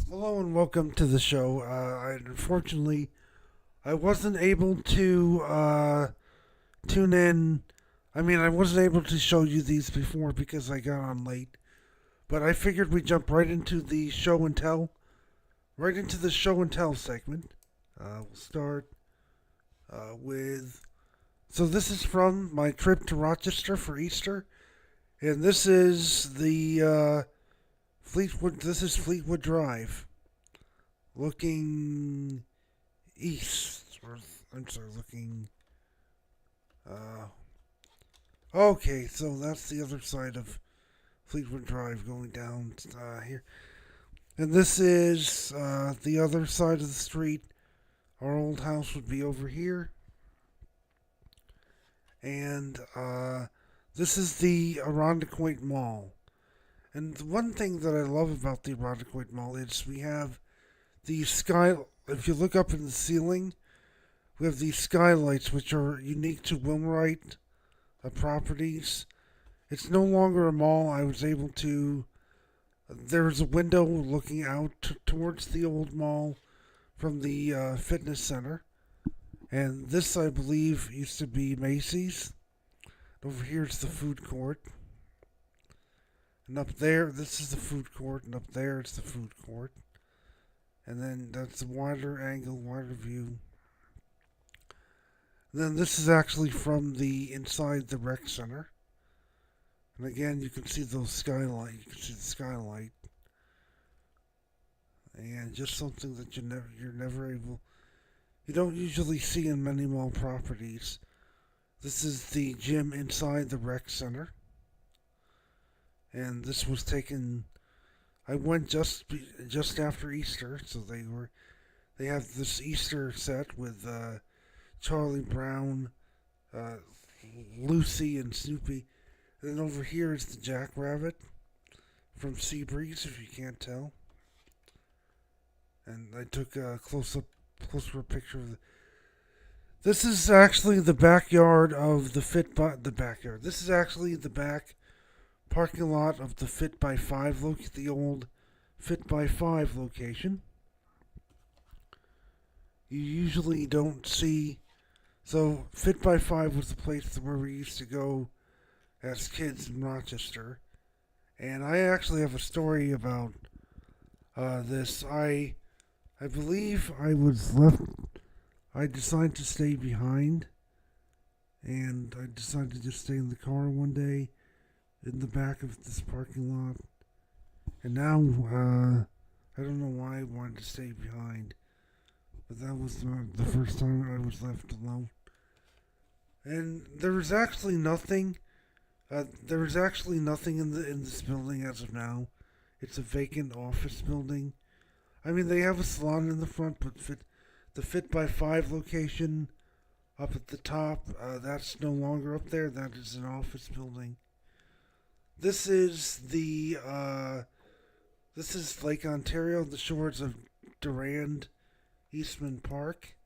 Hello and welcome to the show. Unfortunately, I wasn't able to tune in. I wasn't able to show you these before because I got on late. But I figured we'd jump right into the show and tell, right into the show and tell segment. We'll start with. So this is from my trip to Rochester for Easter, and this is the Fleetwood. This is Fleetwood Drive, looking east. Or, I'm sorry, looking. Uh, okay, so that's the other side of Fleetwood Drive going down here. And this is the other side of the street. Our old house would be over here. And this is the Irondequoit Mall. And one thing that I love about the Irondequoit Mall is we have the sky. If you look up in the ceiling, we have these skylights which are unique to Wilmrite properties. It's no longer a mall. I was able to. There's a window looking out towards the old mall from the fitness center. And this, I believe, used to be Macy's. Over here's the food court. And up there, this is the food court. And up there, it's the food court. And then that's a wider angle, wider view. And then this is actually from the inside the rec center. And again, you can see those skylight. You can see the skylight, and just something that you're never able. You don't usually see in many mall properties. This is the gym inside the rec center, and this was taken. I went just after Easter, so they have this Easter set with Charlie Brown, uh, Lucy, and Snoopy. And then over here is the Jackrabbit from Seabreeze, if you can't tell. And I took a closer picture of This is actually the backyard of the backyard. This is actually the back parking lot of the Fit by Five the old Fit by Five location. You usually don't see. So Fit by Five was the place where we used to go as kids in Rochester, and I actually have a story about this. I believe I was left. I decided to stay behind, and I decided to just stay in the car one day in the back of this parking lot. And now I don't know why I wanted to stay behind, but that was the first time I was left alone. And there is actually nothing in this building as of now. It's a vacant office building. They have a salon in the front, but the Fit by Five location up at the top, that's no longer up there. That is an office building. This is this is Lake Ontario, the shores of Durand Eastman Park.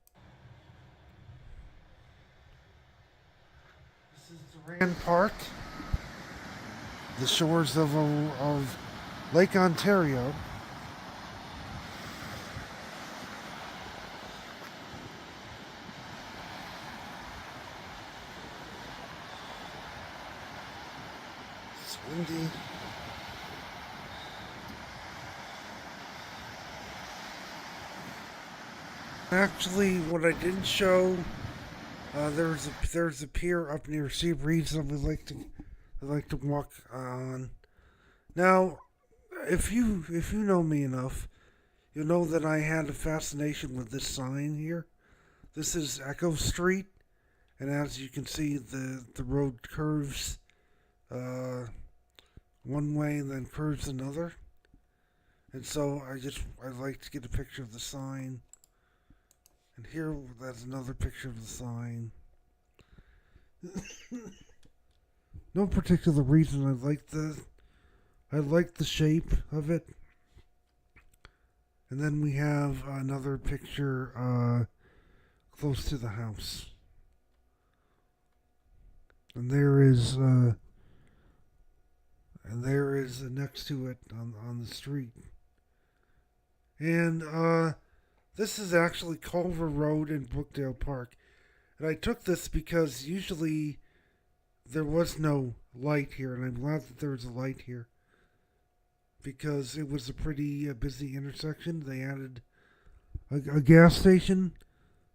This is Durand Park, the shores of Lake Ontario. It's windy. Actually, what I didn't show, there's a pier up near Seabreeze that we like to walk on. Now, if you know me enough, you'll know that I had a fascination with this sign here. This is Echo Street, and as you can see, the road curves uh, one way and then curves another. And so I like to get a picture of the sign. And here, that's another picture of the sign. No particular reason. I like the shape of it. And then we have another picture close to the house. And there is next to it on the street. And this is actually Culver Road in Brookdale Park. And I took this because usually there was no light here, and I'm glad that there was a light here because it was a pretty busy intersection. They added a gas station.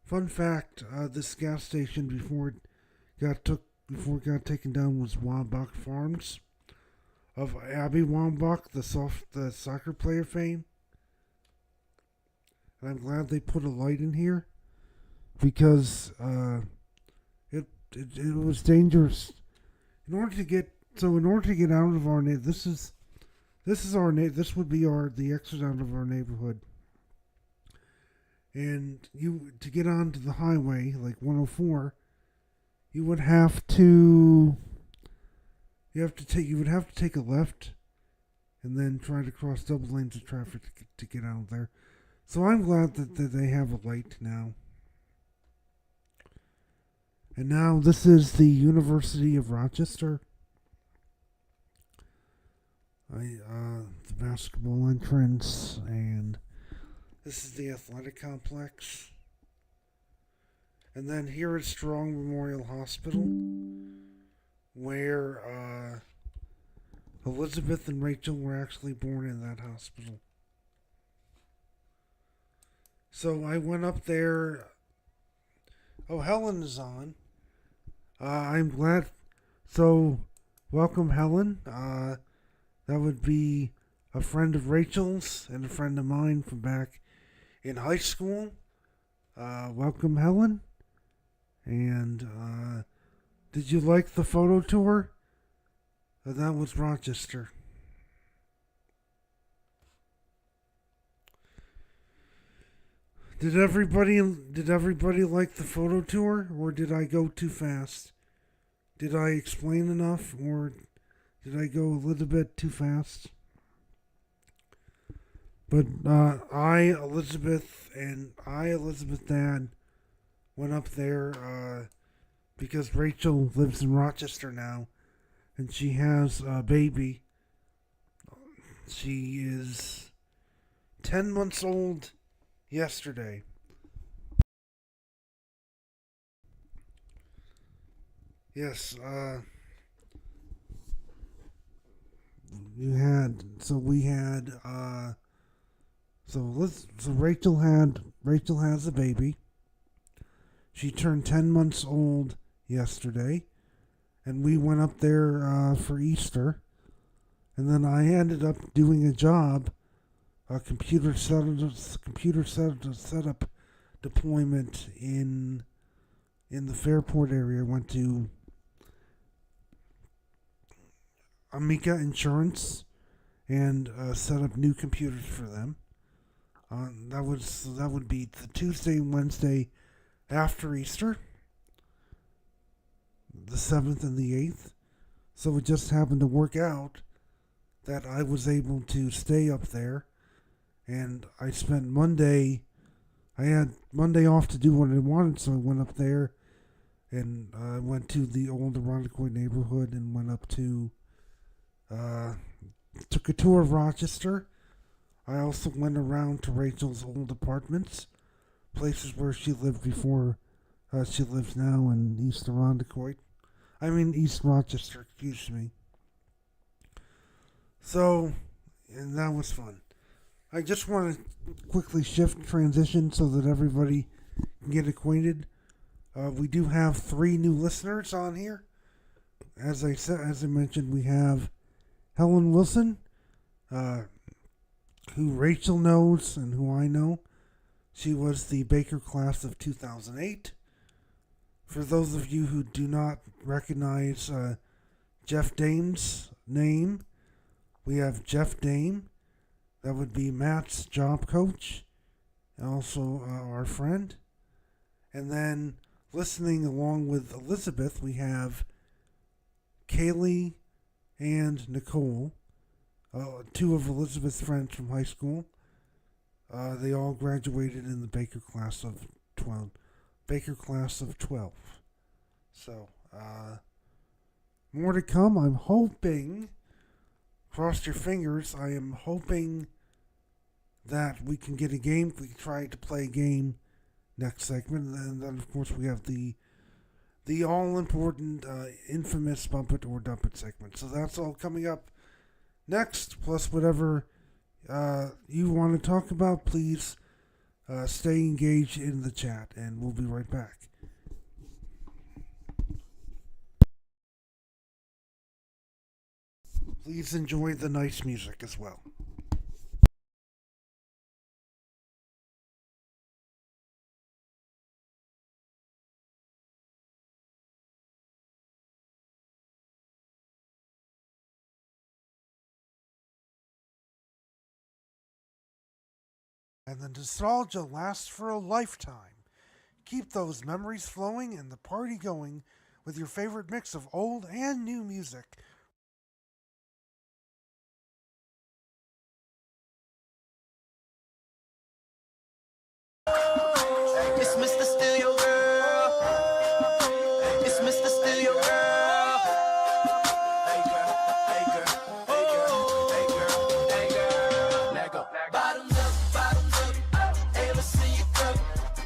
Fun fact: this gas station before it got taken down was Wambach Farms of Abby Wambach, the soccer player fame. And I'm glad they put a light in here because it was dangerous. In order to get out of our this would be the exit out of our neighborhood. And to get onto the highway like 104, you would have to take a left and then try to cross double lanes of traffic to get out there. So I'm glad that they have a light now. And now this is the University of Rochester. The basketball entrance, and this is the athletic complex. And then here is Strong Memorial Hospital, where Elizabeth and Rachel were actually born in that hospital. So I went up there. Oh, Helen is on. I'm glad. So, welcome, Helen. That would be a friend of Rachel's and a friend of mine from back in high school. Welcome, Helen. And did you like the photo tour? That was Rochester. Did everybody like the photo tour, or did I go too fast? Did I explain enough, or did I go a little bit too fast? But Elizabeth Dad went up there because Rachel lives in Rochester now, and she has a baby. She is 10 months old yesterday. Yes, Rachel has a baby. She turned 10 months old yesterday, and we went up there for Easter. And then I ended up doing a job, a computer setup deployment in the Fairport area. I went to Amica Insurance and set up new computers for them. That would be the Tuesday and Wednesday after Easter, the 7th and the 8th. So it just happened to work out that I was able to stay up there, and I spent Monday. I had Monday off to do what I wanted, so I went up there, and I went to the old Irondequoit neighborhood and went up to. Took a tour of Rochester. I also went around to Rachel's old apartments, places where she lived before she lives now in East Irondequoit. East Rochester, excuse me. So, and that was fun. I just want to quickly transition so that everybody can get acquainted. We do have 3 new listeners on here. As I mentioned, we have Helen Wilson, who Rachel knows and who I know. She was the Baker class of 2008. For those of you who do not recognize Jeff Dame's name, we have Jeff Dame. That would be Matt's job coach, and also our friend. And then listening along with Elizabeth, we have Kaylee and Nicole, 2 of Elizabeth's friends from high school. They all graduated in the Baker class of 12. So, more to come. I'm hoping, cross your fingers, I am hoping that we can get a game. We can try to play a game next segment, and then of course we have the all important infamous bump it or dump it segment. So that's all coming up next. Plus whatever you want to talk about, please stay engaged in the chat, and we'll be right back. Please enjoy the nice music as well. And the nostalgia lasts for a lifetime. Keep those memories flowing and the party going with your favorite mix of old and new music. It's Mr. Steal Your Girl. It's Mr. Steal Your Girl. Hey girl, hey girl, hey girl, hey girl, hey girl. Let go. Bottoms up. Hey, let me see you go.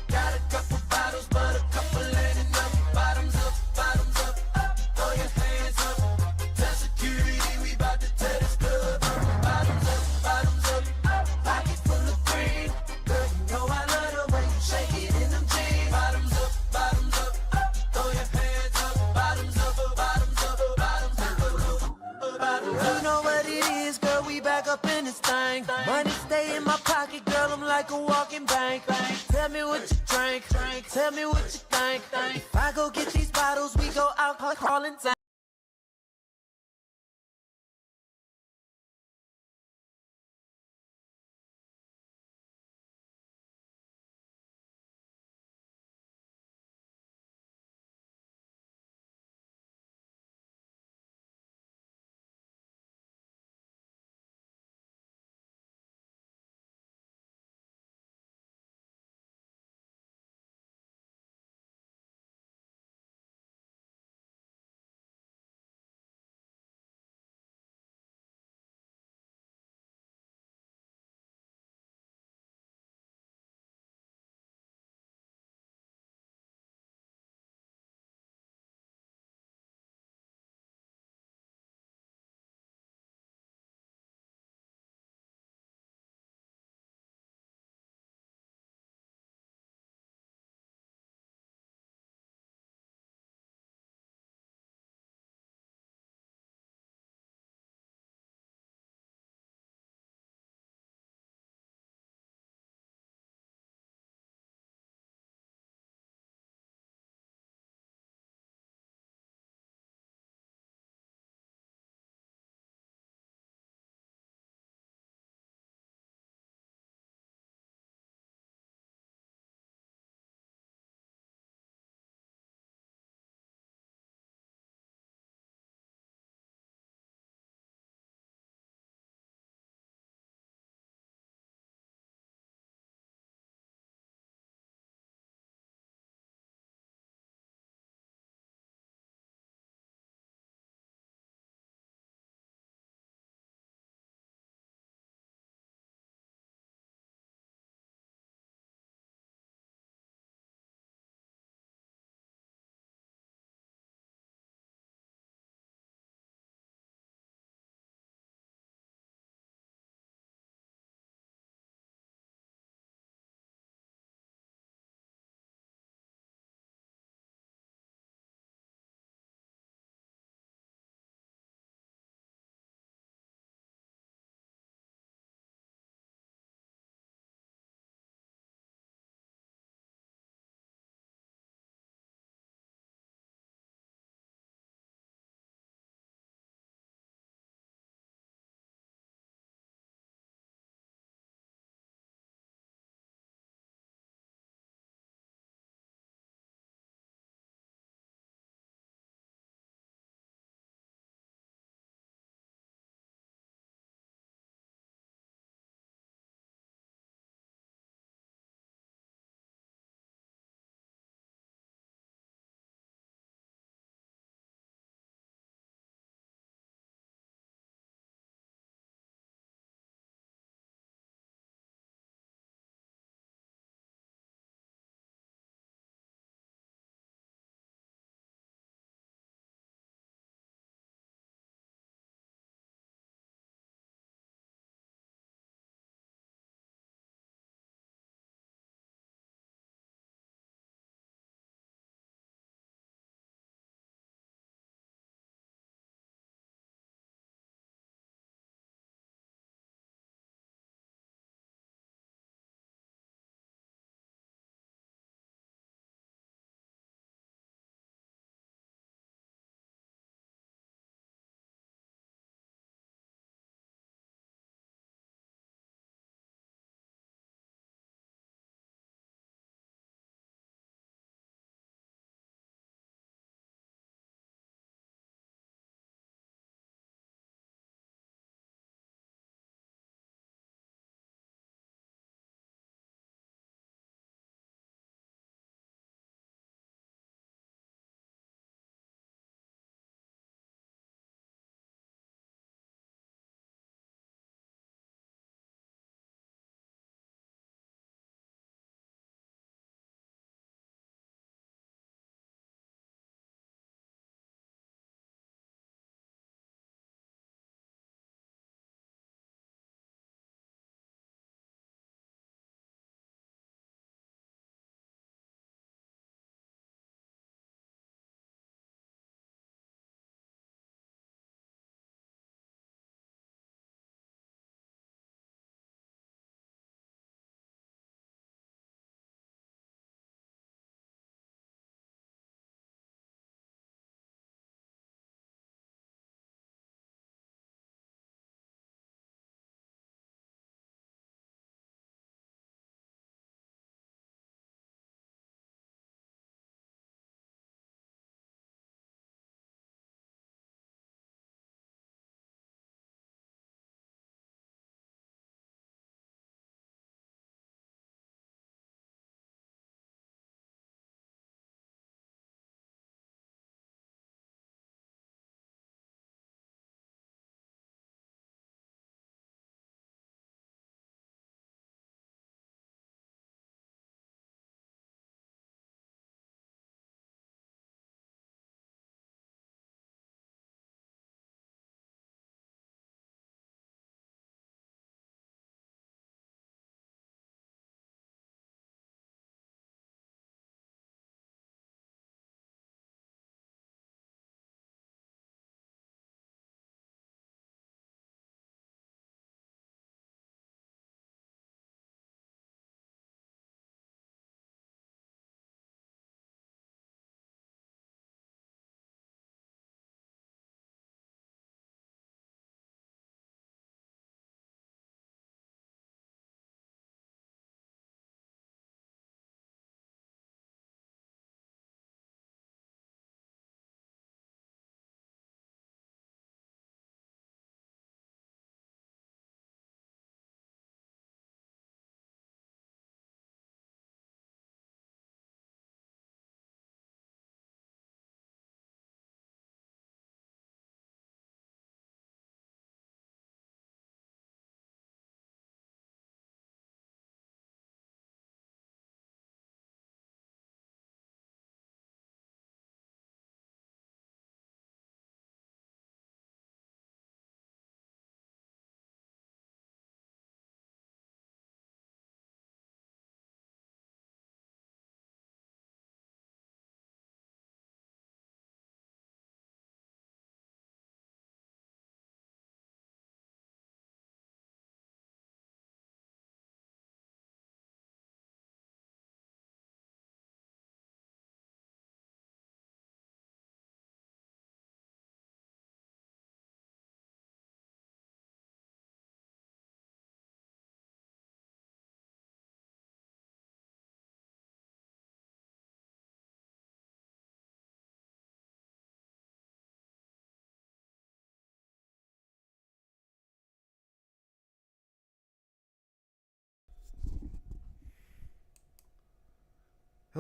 Got a couple bottles, but a couple ain't enough. Bottoms up. Throw your hands up. Tell security we bout to tear this club up. Bottoms up. Pockets full of green. Girl, you know I love the way you shake it in them jeans. Bottoms up. Throw your hands up. Bottoms up. You know what it is, girl, we back up in this thing. Money stay in my pocket, girl, I'm like a walking bank. Tell me what you drink, tell me what you think. If I go get these bottles, we go out calling time.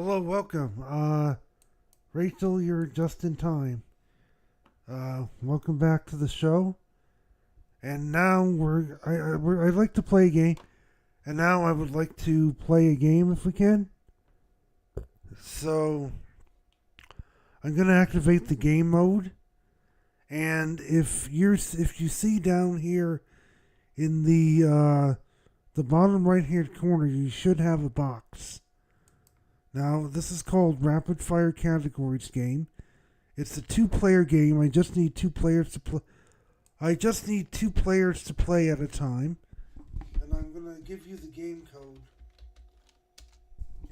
Hello, welcome. Rachel, you're just in time. Welcome back to the show. And now I'd like to play a game. And now I would like to play a game if we can. So I'm gonna activate the game mode. And if you see down here in the bottom right hand corner, you should have a box. Now this is called Rapid Fire Categories game. It's a 2-player game. I just need 2 players to play. I just need 2 players to play at a time. And I'm gonna give you the game code.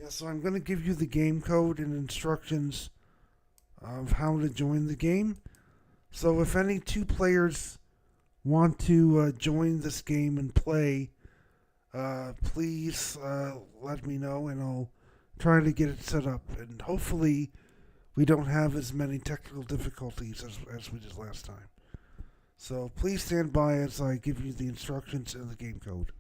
Yeah, so I'm gonna give you the game code and instructions of how to join the game. So if any 2 players want to join this game and play, please let me know and I'll try to get it set up. And hopefully we don't have as many technical difficulties as we did last time. So please stand by as I give you the instructions and the game code.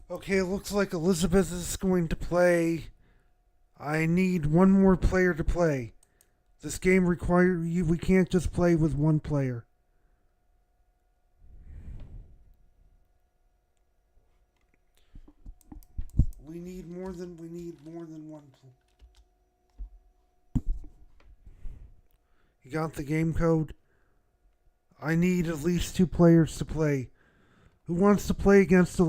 Okay, it looks like Elizabeth is going to play. I need one more player to play. This game requires you. We can't just play with one player. We need more than one. You got the game code? I need at least 2 players to play. Who wants to play against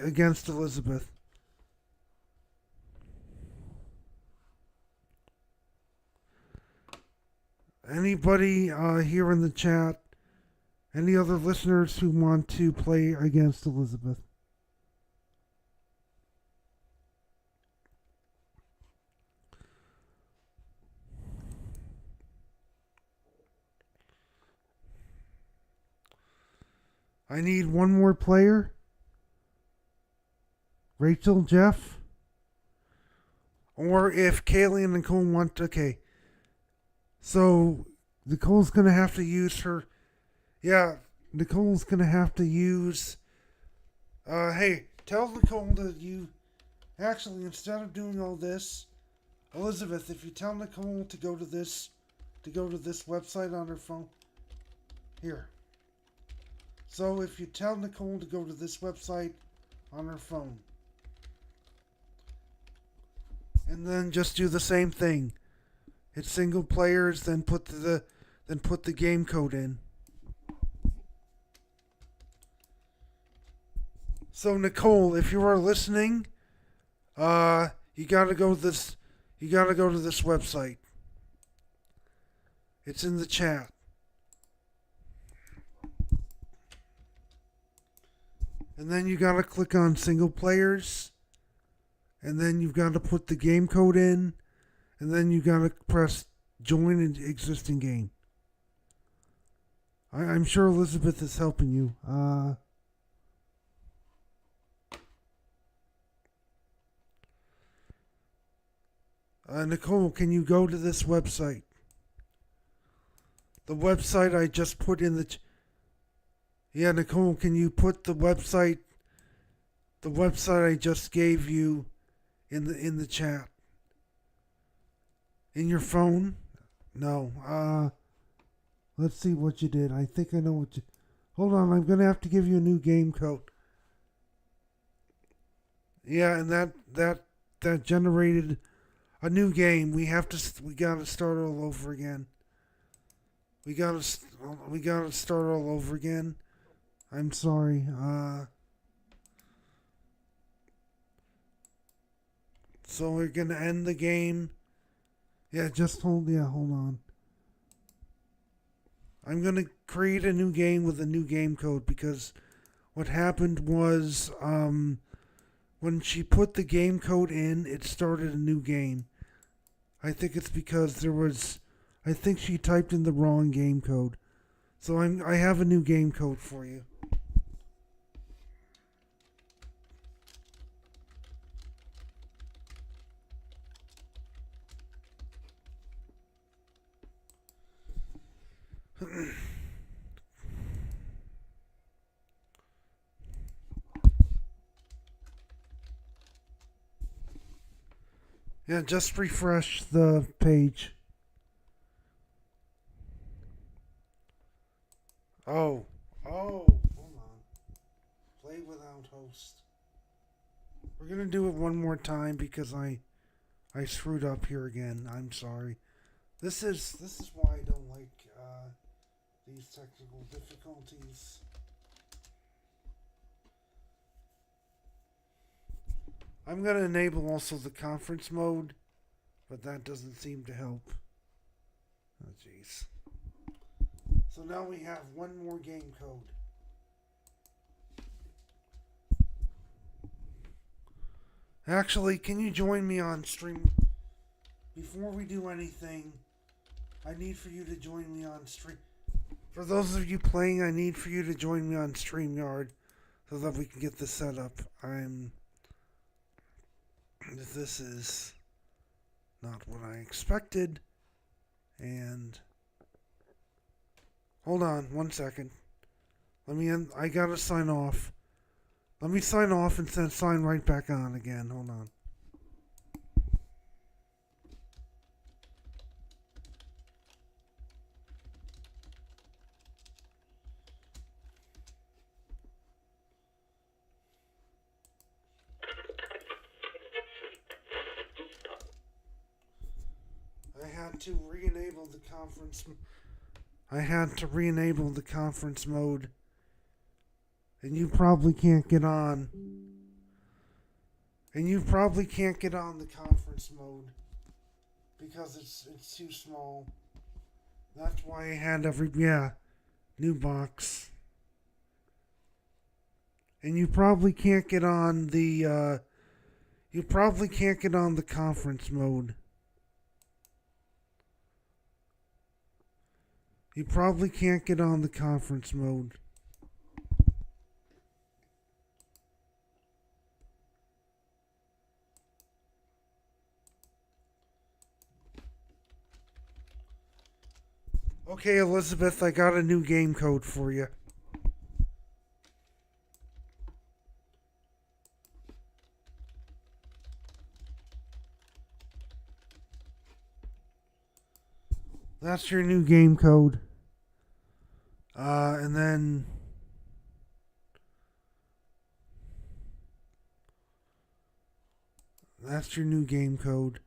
against Elizabeth? Anybody here in the chat? Any other listeners who want to play against Elizabeth? I need one more player. Rachel, Jeff? Or if Kaylee and Nicole want to... Okay. So, Nicole's going to have to use her... Yeah, Nicole's going to have to use... hey, tell Nicole that you... Actually, instead of doing all this, Elizabeth, if you tell Nicole to go to this website on her phone... Here. So if you tell Nicole to go to this website on her phone, and then just do the same thing, hit single players, then put the game code in. So Nicole, if you are listening, you gotta go to this website. It's in the chat. And then you gotta click on single players. And then you've got to put the game code in. And then you gotta press join an existing game. I'm sure Elizabeth is helping you. Nicole, can you go to this website? The website I just put in the... Yeah, Nicole, can you put the website I just gave you in the chat? In your phone? No. Let's see what you did. I think I know what you... Hold on, I'm going to have to give you a new game code. Yeah, and that generated a new game. We got to start all over again. We got to start all over again. I'm sorry. So we're gonna end the game. Yeah, hold on. I'm going to create a new game with a new game code because what happened was when she put the game code in, it started a new game. I think it's because I think she typed in the wrong game code. So I have a new game code for you. Yeah, just refresh the page. Oh, hold on. Play without host. We're gonna do it one more time because I screwed up here again. I'm sorry. This is why I don't like these technical difficulties. I'm gonna enable also the conference mode, but that doesn't seem to help. Oh jeez. So now we have one more game code. Actually, can you join me on stream? Before we do anything, I need for you to join me on stream. For those of you playing, I need for you to join me on StreamYard so that we can get this set up. This is not what I expected. And hold on 1 second. I gotta sign off. Let me sign off and then sign right back on again. Hold on. I had to re-enable the conference mode. And you probably can't get on. the conference mode because it's too small. That's why I had new box. And you probably can't get on the conference mode. You probably can't get on the conference mode. Okay, Elizabeth, I got a new game code for you. That's your new game code. And then that's your new game code.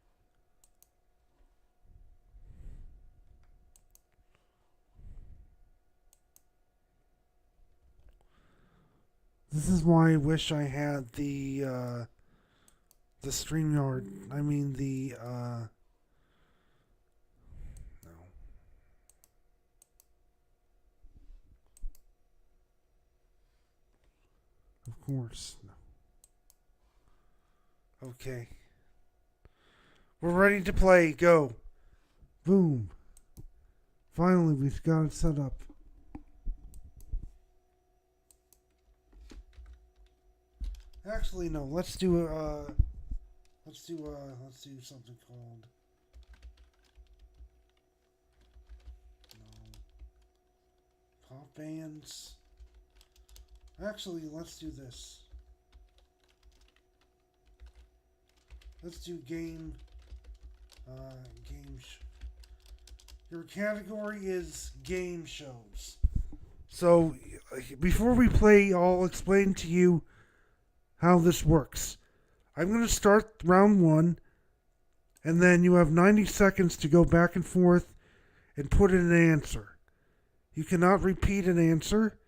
This is why I wish I had the StreamYard. I mean no. Of course. No. Okay. We're ready to play. Go. Boom. Finally, we've got it set up. Actually, no. Let's do something called pop bands. Actually, let's do this. Let's do game. Your category is game shows. So, before we play, I'll explain to you how this works. I'm going to start round 1, and then you have 90 seconds to go back and forth and put in an answer. You cannot repeat an answer.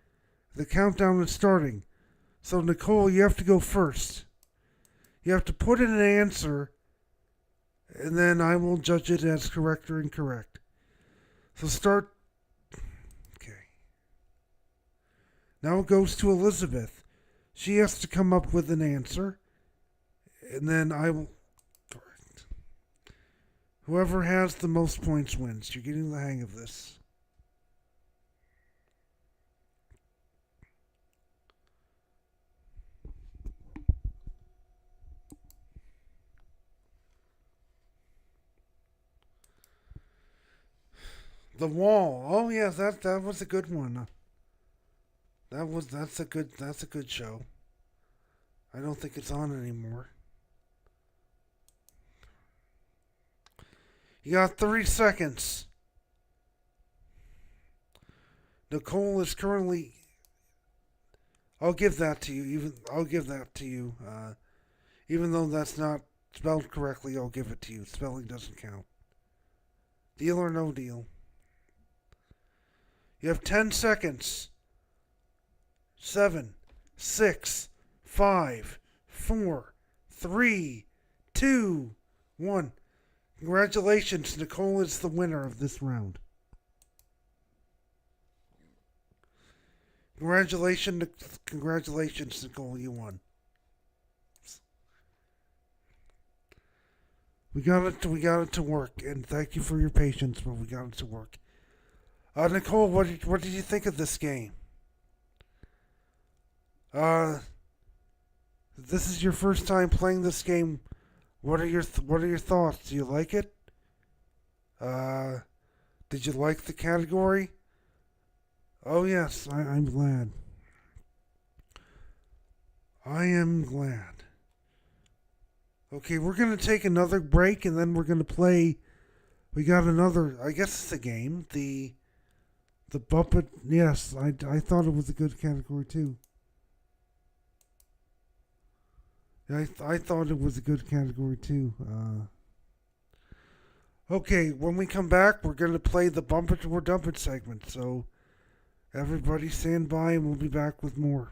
The countdown is starting. So, Nicole, you have to go first. You have to put in an answer, and then I will judge it as correct or incorrect. So start Now it goes to Elizabeth. She has to come up with an answer, and then I will. Correct. Whoever has the most points wins. You're getting the hang of this. The Wall. Oh yeah, that was a good one. That's a good show. I don't think it's on anymore. You got 30 seconds. Nicole is currently. I'll give that to you. I'll give that to you. Even though that's not spelled correctly, I'll give it to you. Spelling doesn't count. Deal or no deal. You have 10 seconds. 7, 6, 5, 4, 3, 2, 1. Congratulations, Nicole is the winner of this round. Congratulations, Nicole, you won. We got it to work, and thank you for your patience, but we got it to work. Nicole, what did you think of this game? This is your first time playing this game. What are your thoughts? Do you like it? Did you like the category? Oh yes, I'm glad. I am glad. Okay, we're gonna take another break, and then we're gonna play. We got another. I guess it's a game. The Bumpet. Yes, I thought it was a good category too. I thought it was a good category too. Okay, when we come back, we're gonna play the Bump It or Dump It segment. So everybody stand by, and we'll be back with more.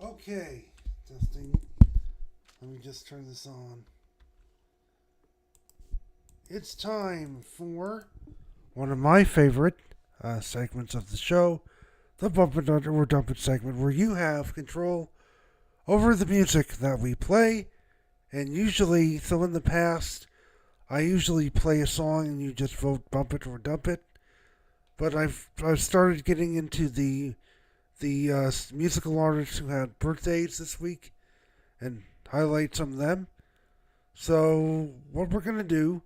Okay, testing. Let me just turn this on. It's time for one of my favorite segments of the show, the Bump It or Dump It segment, where you have control over the music that we play. And usually, so in the past, I usually play a song and you just vote Bump It or Dump It. But I've started getting into the musical artists who had birthdays this week and highlight some of them. So what we're gonna do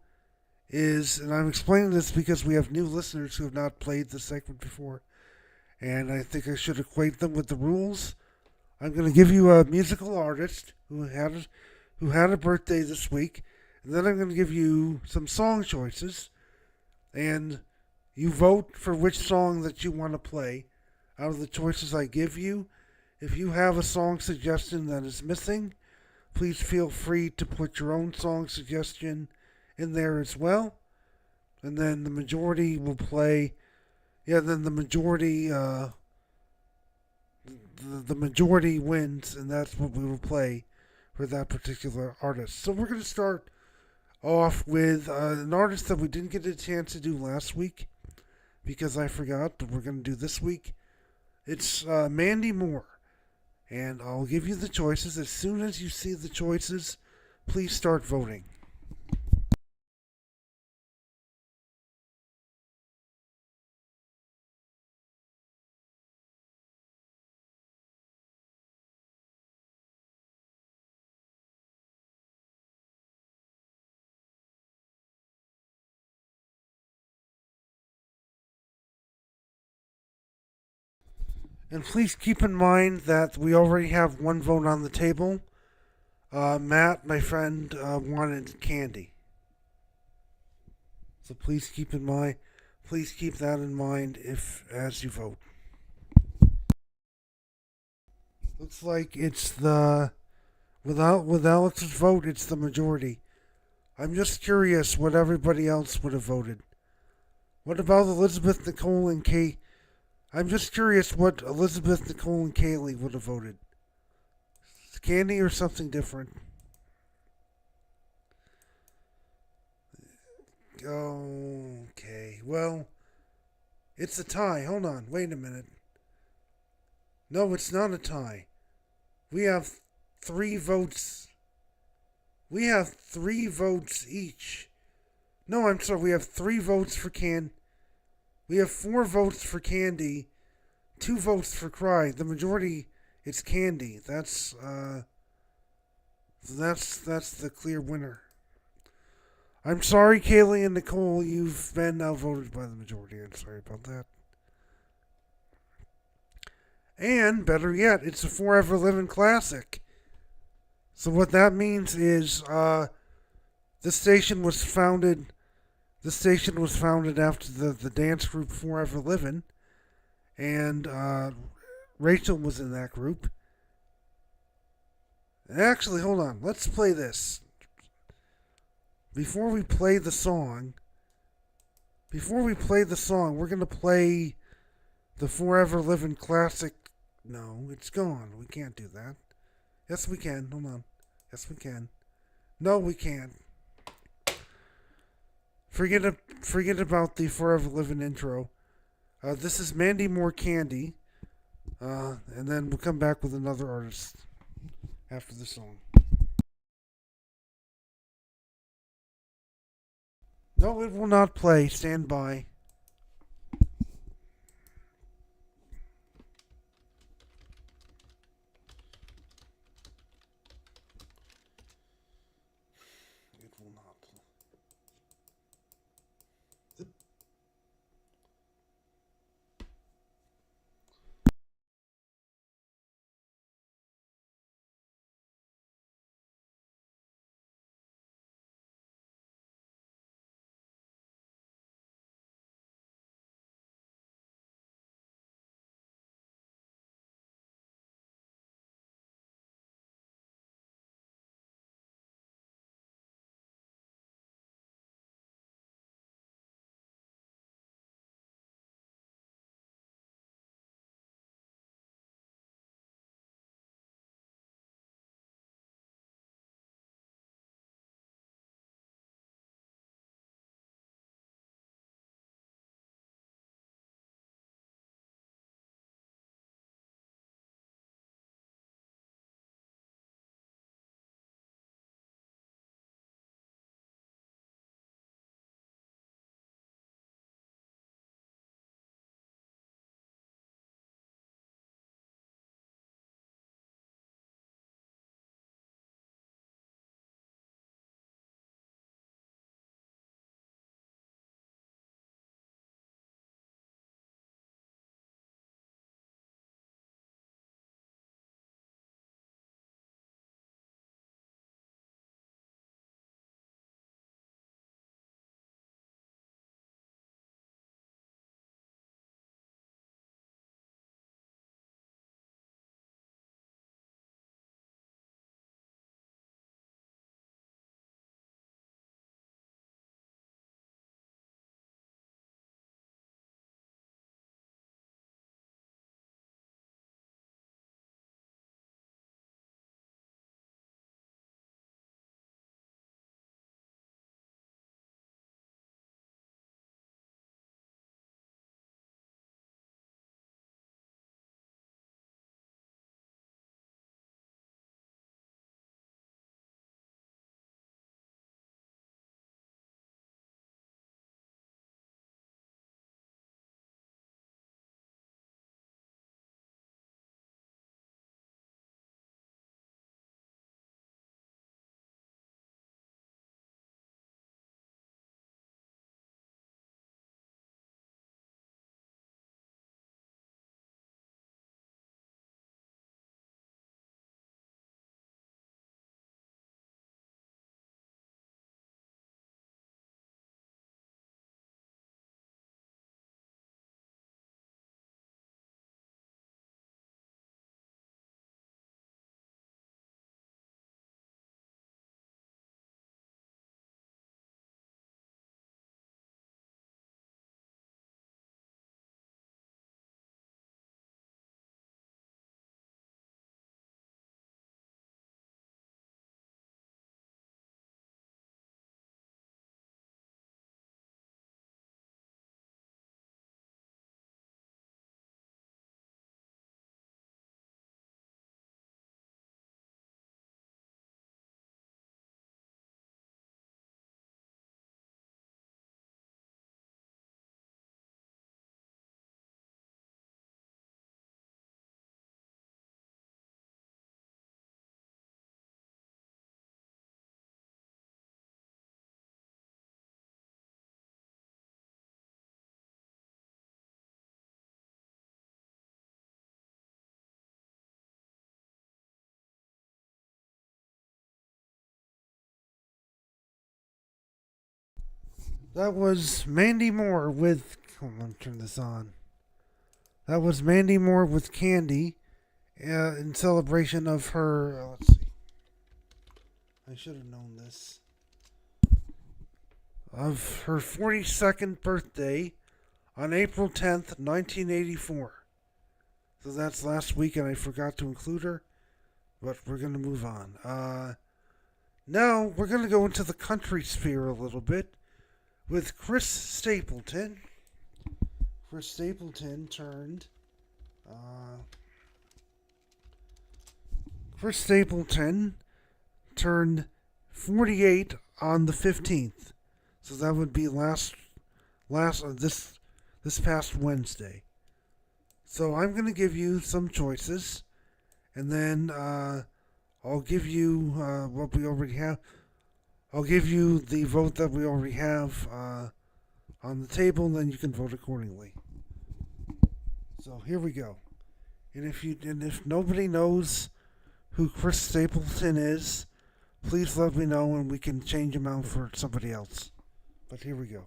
is, and I'm explaining this because we have new listeners who have not played this segment before, and I think I should acquaint them with the rules. I'm gonna give you a musical artist who had a birthday this week, and then I'm gonna give you some song choices, and you vote for which song that you want to play out of the choices I give you. If you have a song suggestion that is missing, please feel free to put your own song suggestion in there as well. And then the majority will play. Yeah, then the majority wins, and that's what we will play for that particular artist. So we're going to start off with an artist that we didn't get a chance to do last week because I forgot, but we're going to do this week. It's Mandy Moore. And I'll give you the choices. As soon as you see the choices, please start voting. And please keep in mind that we already have one vote on the table. Matt, my friend, wanted candy. So please keep that in mind if as you vote. Looks like it's with Alex's vote, it's the majority. I'm just curious what everybody else would have voted. What about Elizabeth, Nicole, and Kate? I'm just curious what Elizabeth, Nicole, and Kaylee would have voted. Candy or something different? Okay, well, it's a tie. Hold on, wait a minute. No, it's not a tie. We have 3 votes. We have 3 votes each. No, I'm sorry. We have 3 votes for We have 4 votes for Candy, 2 votes for Cry. The majority, it's Candy. That's the clear winner. I'm sorry, Kaylee and Nicole. You've been outvoted by the majority. I'm sorry about that. And better yet, it's a Forever Living classic. So what that means is this station was founded. This station was founded after the dance group Forever Living, and Rachel was in that group. Actually, hold on. Let's play this. Before we play the song, we're going to play the Forever Living classic. No, it's gone. We can't do that. Yes, we can. Hold on. Yes, we can. No, we can't. Forget about the Forever Living intro. This is Mandy Moore Candy. And then we'll come back with another artist after the song. No, it will not play. Stand by. That was Mandy Moore with. Hold on, turn this on. That was Mandy Moore with Candy in celebration of her. Let's see. I should have known this. Of her 42nd birthday on April 10th, 1984. So that's last week, and I forgot to include her, but we're going to move on. Now we're going to go into the country sphere a little bit with Chris Stapleton. Chris Stapleton turned. Chris Stapleton turned 48 on the 15th. So that would be this past Wednesday. So I'm going to give you some choices, and then I'll give you what we already have. I'll give you the vote that we already have on the table, and then you can vote accordingly. So here we go. And if nobody knows who Chris Stapleton is, please let me know, and we can change him out for somebody else. But here we go.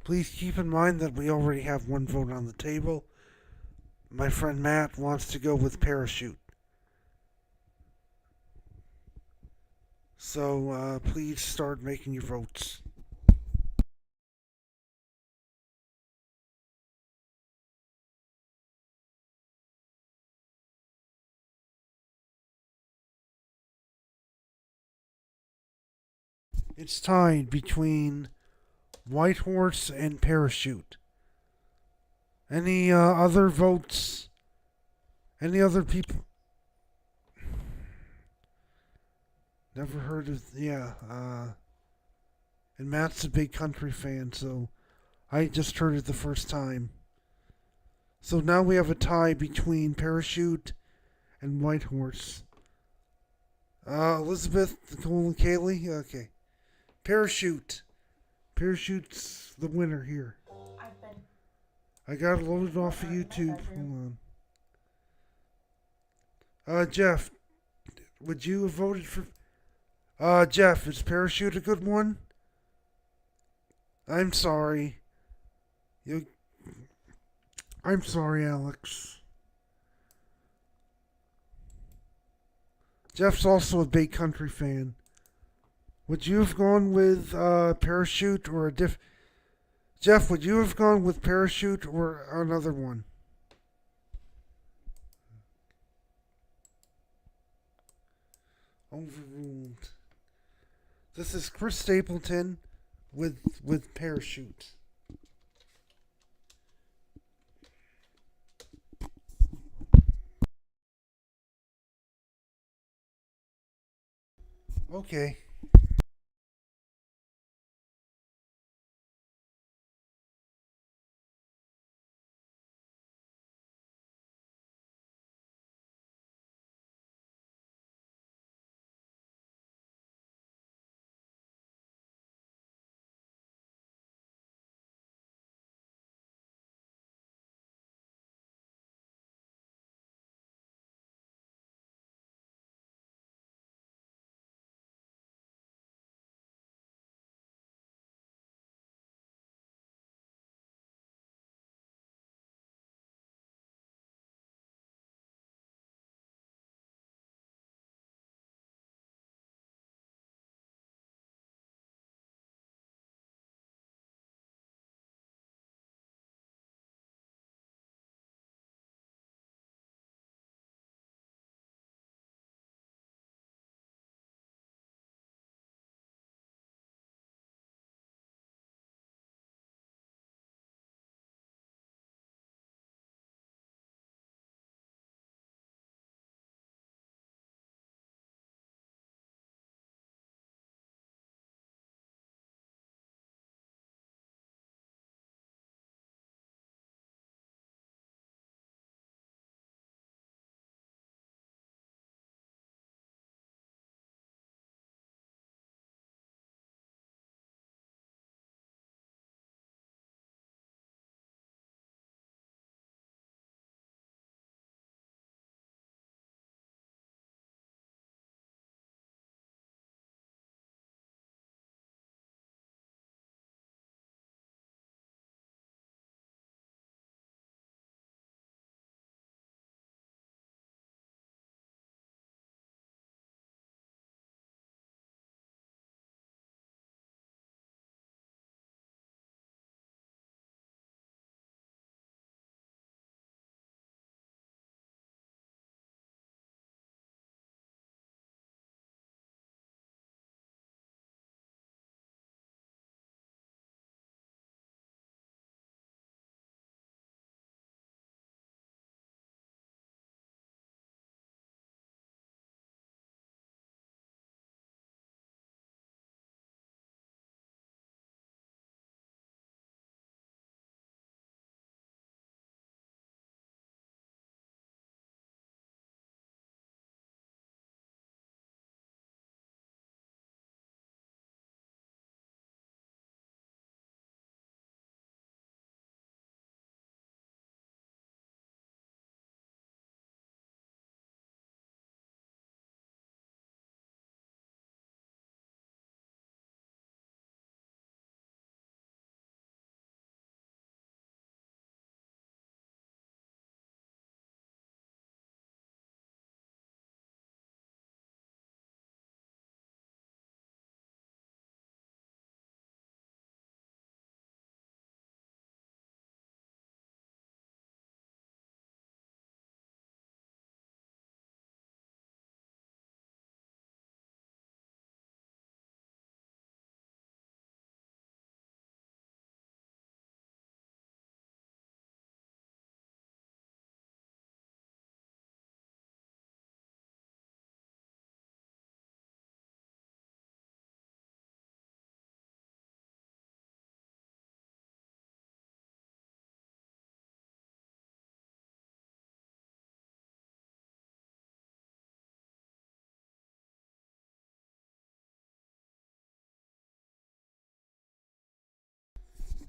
Please keep in mind that we already have one vote on the table. My friend Matt wants to go with Parachute. So please start making your votes. It's tied between Whitehorse and Parachute. Any other votes? Any other people? Never heard of. Yeah. And Matt's a big country fan, so I just heard it the first time. So now we have a tie between Parachute and Whitehorse. Elizabeth, Nicole, and Kaylee? Okay. Parachute. Parachute's the winner here. I got it loaded off of YouTube. Hold on. Jeff, would you have voted for. Jeff, is Parachute a good one? I'm sorry. I'm sorry, Alex. Jeff's also a big country fan. Would you have gone with Parachute or a Jeff, would you have gone with Parachute or another one? Overruled. This is Chris Stapleton with Parachute. Okay.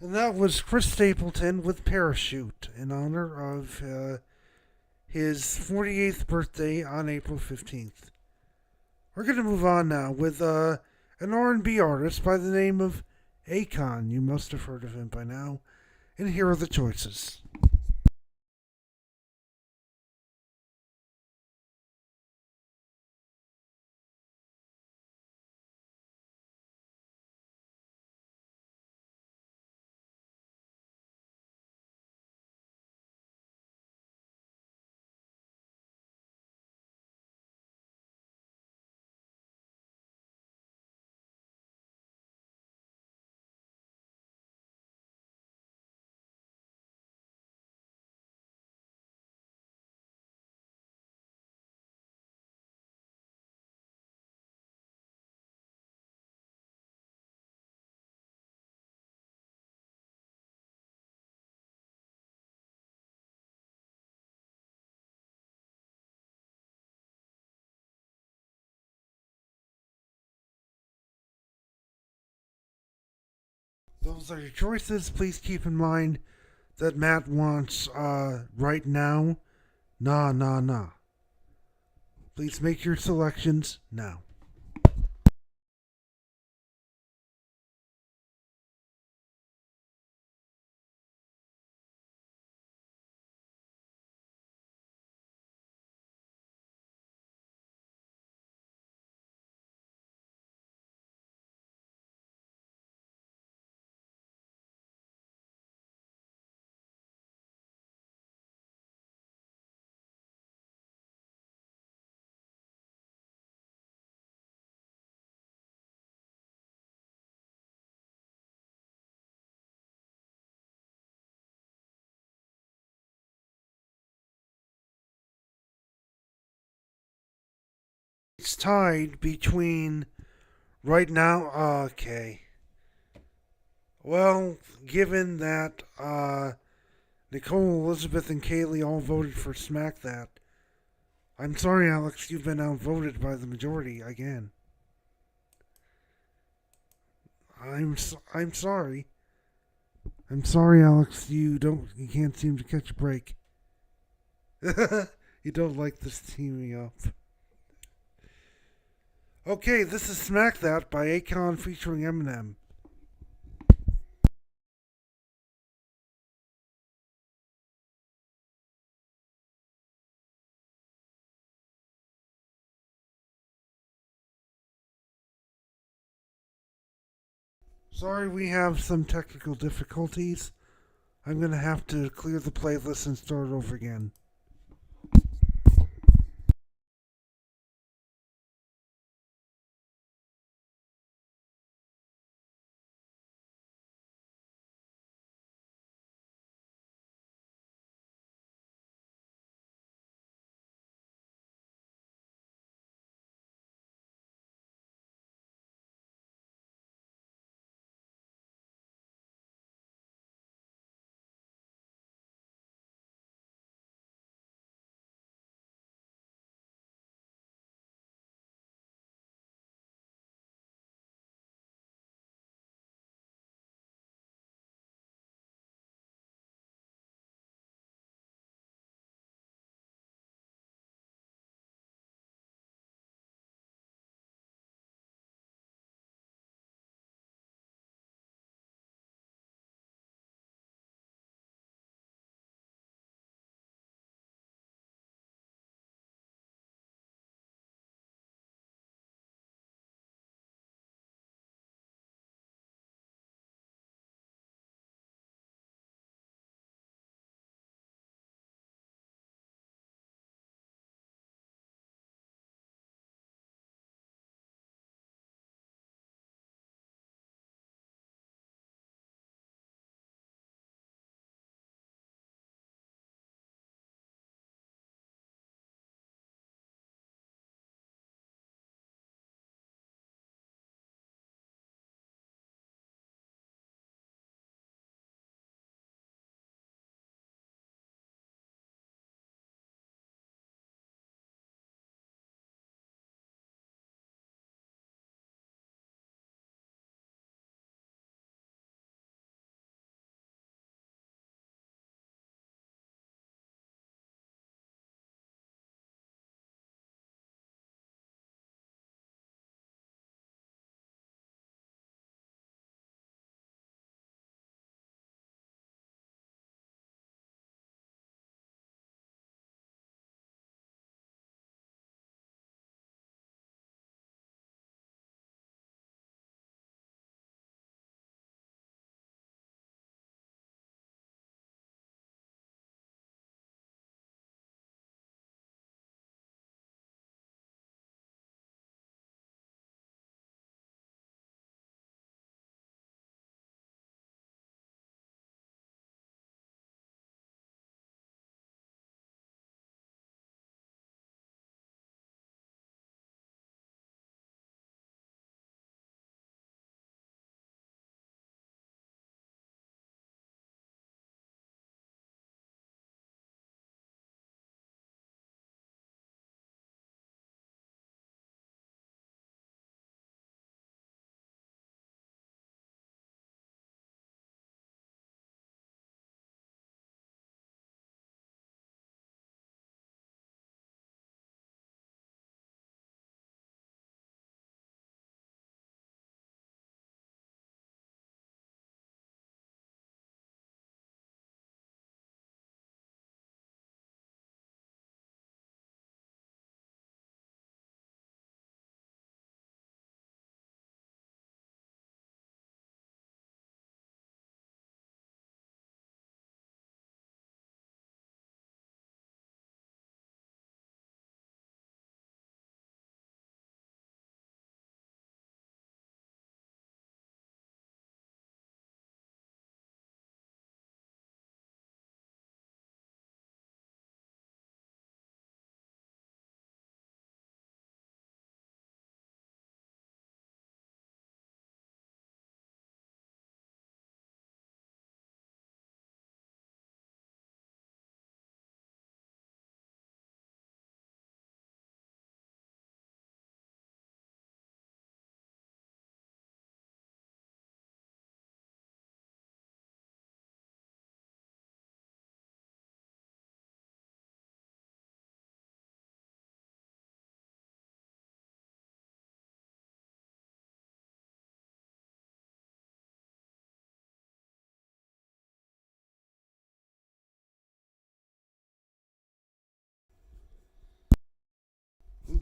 And that was Chris Stapleton with Parachute in honor of his 48th birthday on April 15th. We're going to move on now with an R&B artist by the name of Akon. You must have heard of him by now. And here are the choices. Those are your choices. Please keep in mind that Matt wants right now. Nah, nah, nah. Please make your selections now. It's tied between right now. Okay. Well, given that Nicole, Elizabeth, and Kaylee all voted for Smack That, I'm sorry, Alex, you've been outvoted by the majority again. I'm sorry. I'm sorry, Alex. You can't seem to catch a break. You don't like this teaming up. Okay, this is Smack That by Akon featuring Eminem. Sorry, we have some technical difficulties. I'm gonna have to clear the playlist and start over again.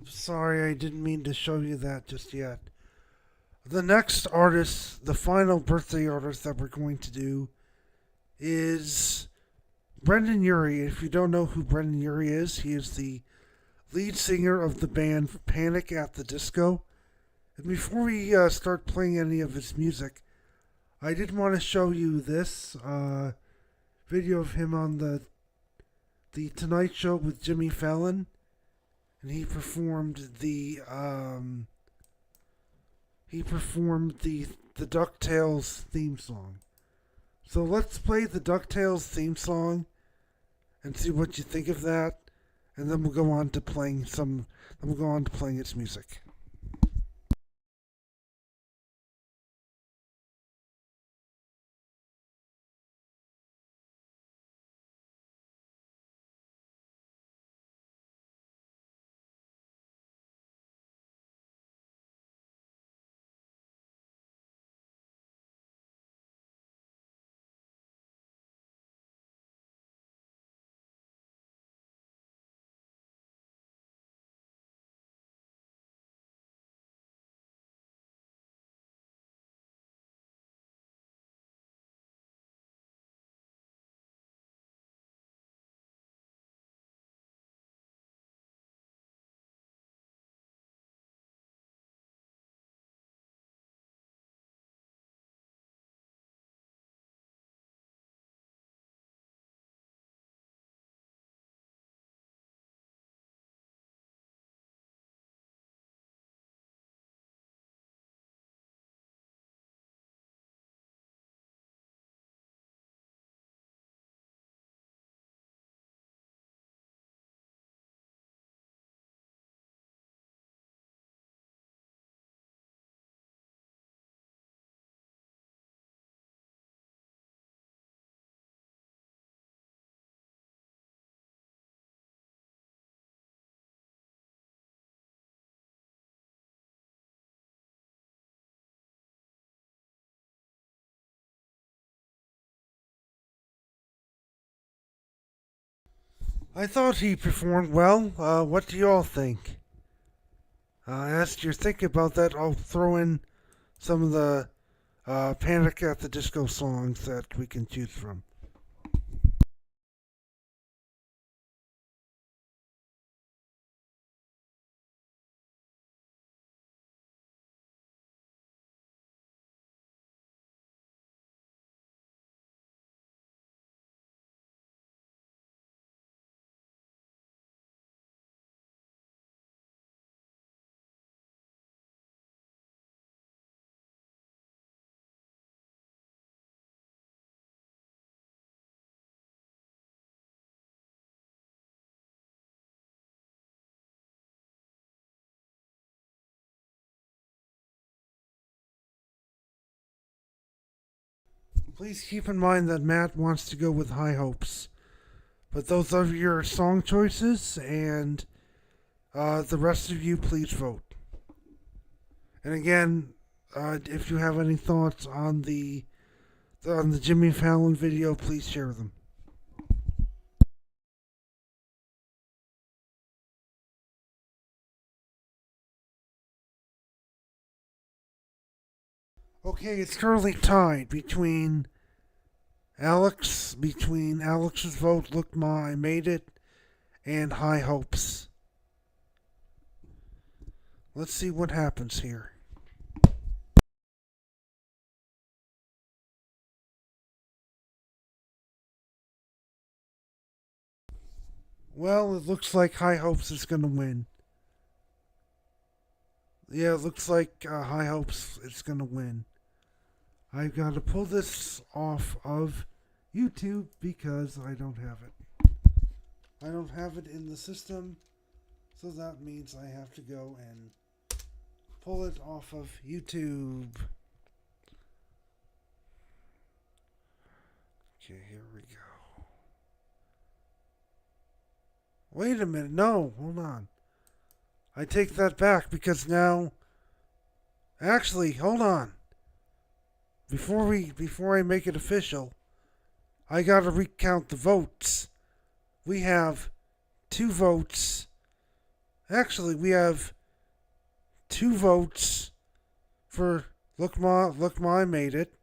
Sorry, I didn't mean to show you that just yet. The next artist, the final birthday artist that we're going to do is Brendan Urie. If you don't know who Brendan Urie is, he is the lead singer of the band Panic at the Disco. And before we start playing any of his music, I did want to show you this video of him on the Tonight Show with Jimmy Fallon, and he performed the DuckTales theme song. So let's play the DuckTales theme song and see what you think of that, and then we'll go on to playing its music. I thought he performed well. What do you all think? As you're thinking about that, I'll throw in some of the Panic at the Disco songs that we can choose from. Please keep in mind that Matt wants to go with High Hopes. But those are your song choices, and the rest of you, please vote. And again, if you have any thoughts on the Jimmy Fallon video, please share them. Okay, it's currently tied between Alex's vote, Look Ma, I Made It, and High Hopes. Let's see what happens here. Well, it looks like High Hopes is going to win. Yeah, it looks like High Hopes is going to win. I've got to pull this off of YouTube because I don't have it. I don't have it in the system, so that means I have to go and pull it off of YouTube. Okay, here we go. Wait a minute. No, hold on. I take that back because now... Actually, hold on. Before I make it official, I gotta recount the votes. We have 2 votes Actually, we have 2 votes for Look Ma. Look Ma, I made it.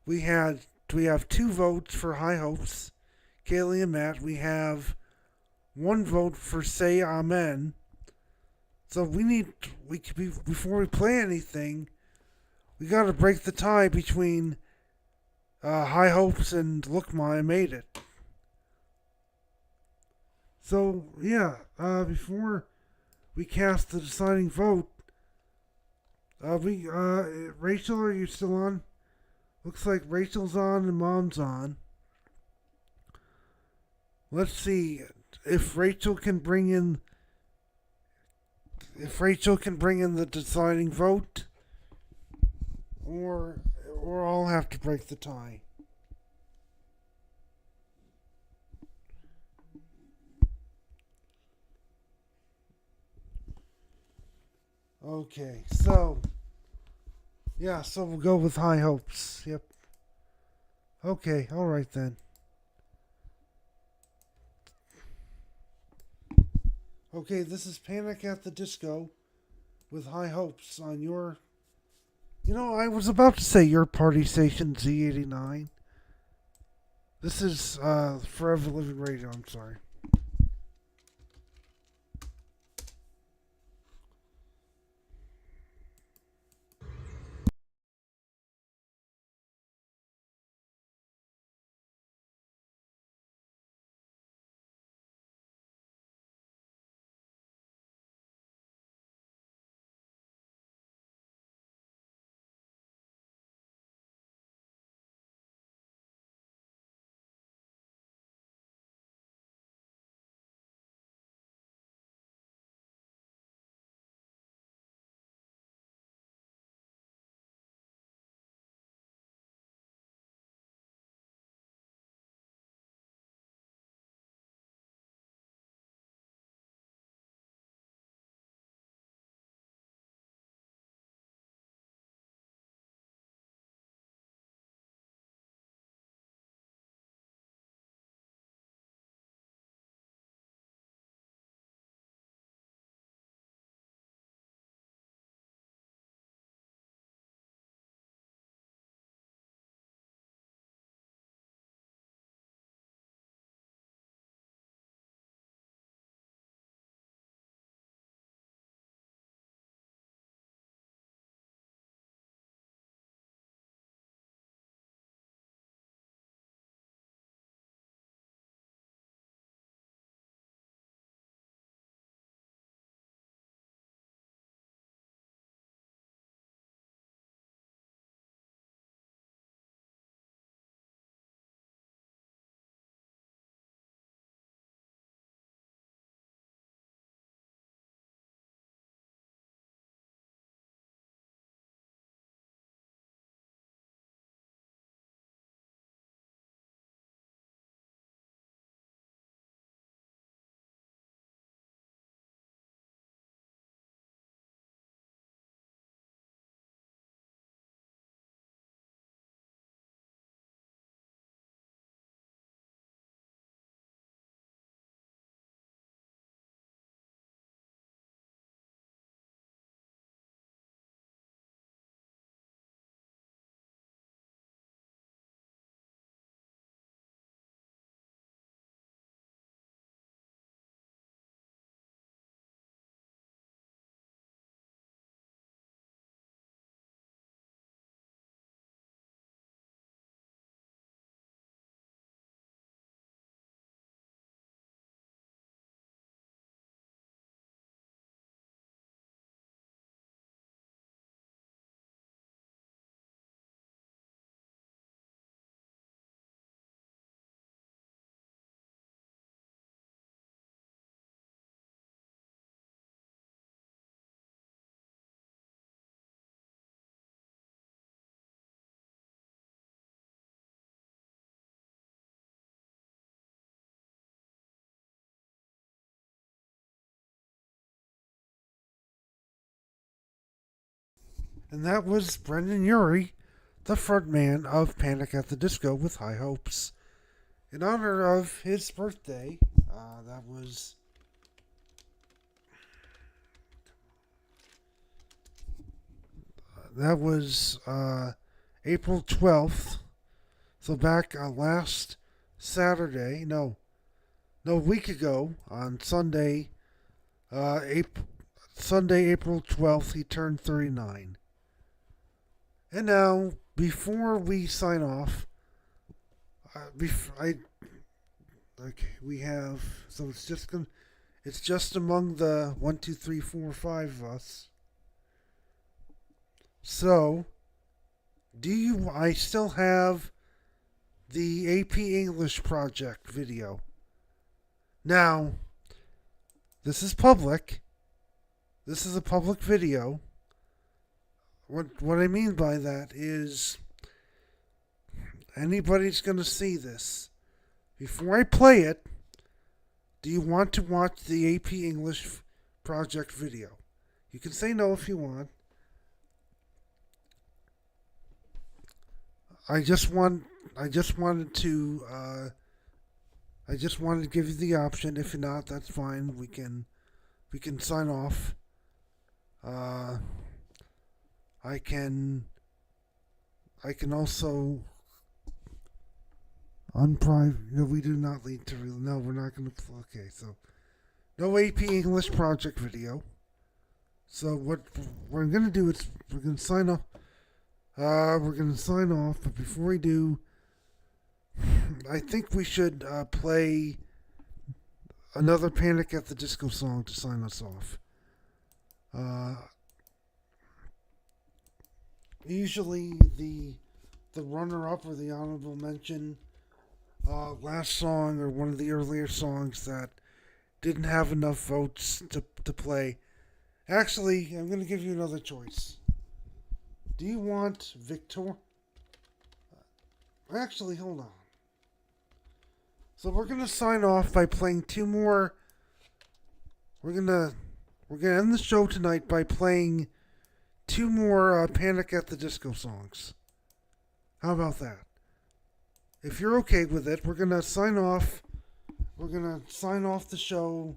We had we have 2 votes for High Hopes, Kaylee and Matt. We have 1 vote for Say Amen. So we could be, before we play anything, we got to break the tie between High Hopes and Look Ma, I made it. So yeah, before we cast the deciding vote, Rachel, are you still on? Looks like Rachel's on and Mom's on. Let's see if Rachel can bring in the deciding vote, or I'll have to break the tie. Okay, so we'll go with High Hopes. Yep. Okay, all right then. Okay, this is Panic at the Disco with High Hopes on your. I was about to say your party station Z89. This is Forever Living Radio. I'm sorry. And that was Brendan Urie, the frontman of Panic at the Disco with High Hopes. In honor of his birthday, that was that was April 12th. So back last Saturday, no, a week ago on Sunday, April 12th, he turned 39. And now, before we sign off, we have, so it's just among the 1, 2, 3, 4, 5 of us. So, I still have the AP English project video. Now, this is public. This is a public video. What I mean by that is anybody's going to see this. Before I play it, do you want to watch the AP English project video? You can say no if you want. I just wanted to give you the option. If not, that's fine. We can sign off. I can also unprivate. No, we do not need to. No, we're not going to. Okay, so no AP English project video. So what we're going to do is we're going to sign off. We're going to sign off, but before we do, I think we should play another Panic at the Disco song to sign us off. Usually the runner-up or the honorable mention last song or one of the earlier songs that didn't have enough votes to play. Actually, I'm going to give you another choice. Do you want Victor? Actually, hold on. So we're going to sign off by playing two more. We're going to end the show tonight by playing two more Panic at the Disco songs. How about that? If you're okay with it, we're going to sign off. We're going to sign off the show.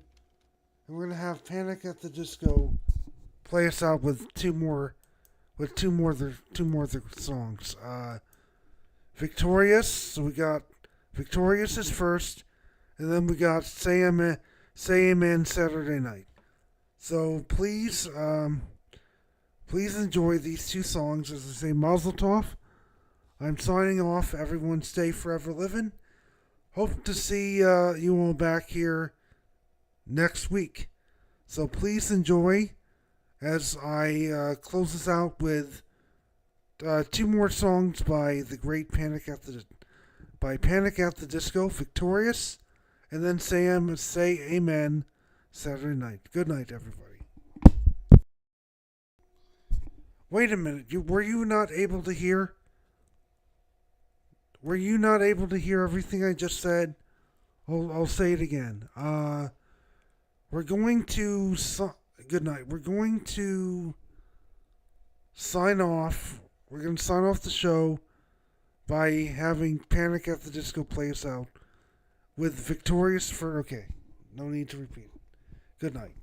And we're going to have Panic at the Disco play us out with two more songs. Victorious. So we got Victorious is first, and then we got Say Amen Saturday Night. So please enjoy these two songs. As I say, Mazel Tov. I'm signing off. Everyone stay forever living. Hope to see you all back here next week. So please enjoy as I close this out with two more songs by the great Panic at the Disco, Victorious, and then Say Amen Saturday Night. Good night, everybody. Wait a minute. Were you not able to hear? Were you not able to hear everything I just said? I'll say it again. We're going to good night. We're going to sign off. We're going to sign off the show by having Panic at the Disco play us out with Victorious for. Okay, no need to repeat. Good night.